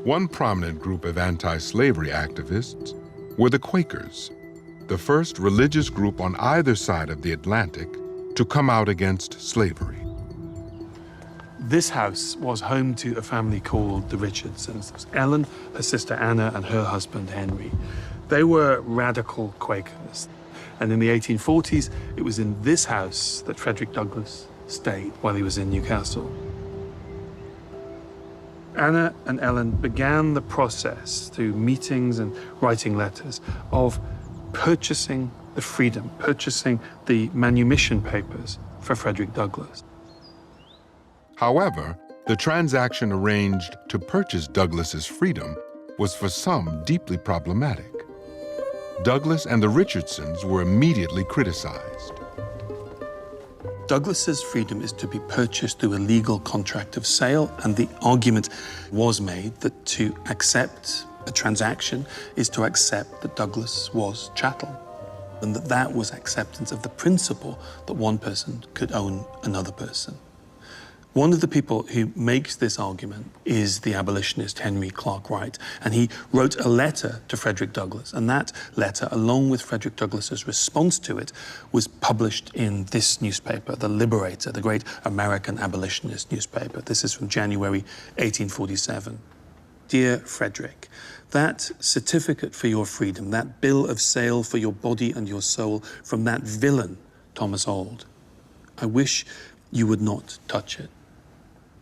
One prominent group of anti-slavery activists were the Quakers, the first religious group on either side of the Atlantic to come out against slavery. This house was home to a family called the Richardsons. It was Ellen, her sister Anna, and her husband Henry. They were radical Quakers. And in the 1840s, it was in this house that Frederick Douglass stayed while he was in Newcastle. Anna and Ellen began the process through meetings and writing letters of purchasing the freedom, purchasing the manumission papers for Frederick Douglass. However, the transaction arranged to purchase Douglass's freedom was for some deeply problematic. Douglass and the Richardsons were immediately criticized. Douglass's freedom is to be purchased through a legal contract of sale, and the argument was made that to accept a transaction is to accept that Douglass was chattel, and that was acceptance of the principle that one person could own another person. One of the people who makes this argument is the abolitionist Henry Clark Wright, and he wrote a letter to Frederick Douglass, and that letter, along with Frederick Douglass's response to it, was published in this newspaper, The Liberator, the great American abolitionist newspaper. This is from January 1847. Dear Frederick, that certificate for your freedom, that bill of sale for your body and your soul from that villain, Thomas Auld, I wish you would not touch it.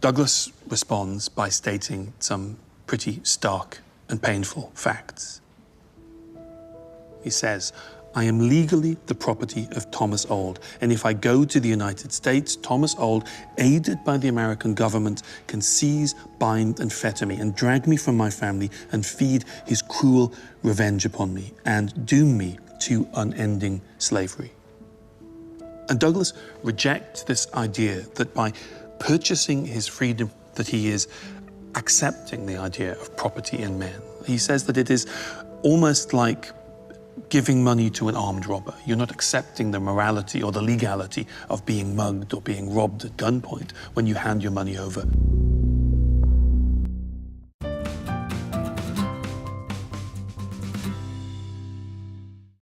Douglass responds by stating some pretty stark and painful facts. He says, I am legally the property of Thomas Auld, and if I go to the United States, Thomas Auld, aided by the American government, can seize, bind, and fetter me, and drag me from my family, and feed his cruel revenge upon me, and doom me to unending slavery. And Douglass rejects this idea that by purchasing his freedom, that he is accepting the idea of property in men. He says that it is almost like giving money to an armed robber. You're not accepting the morality or the legality of being mugged or being robbed at gunpoint when you hand your money over.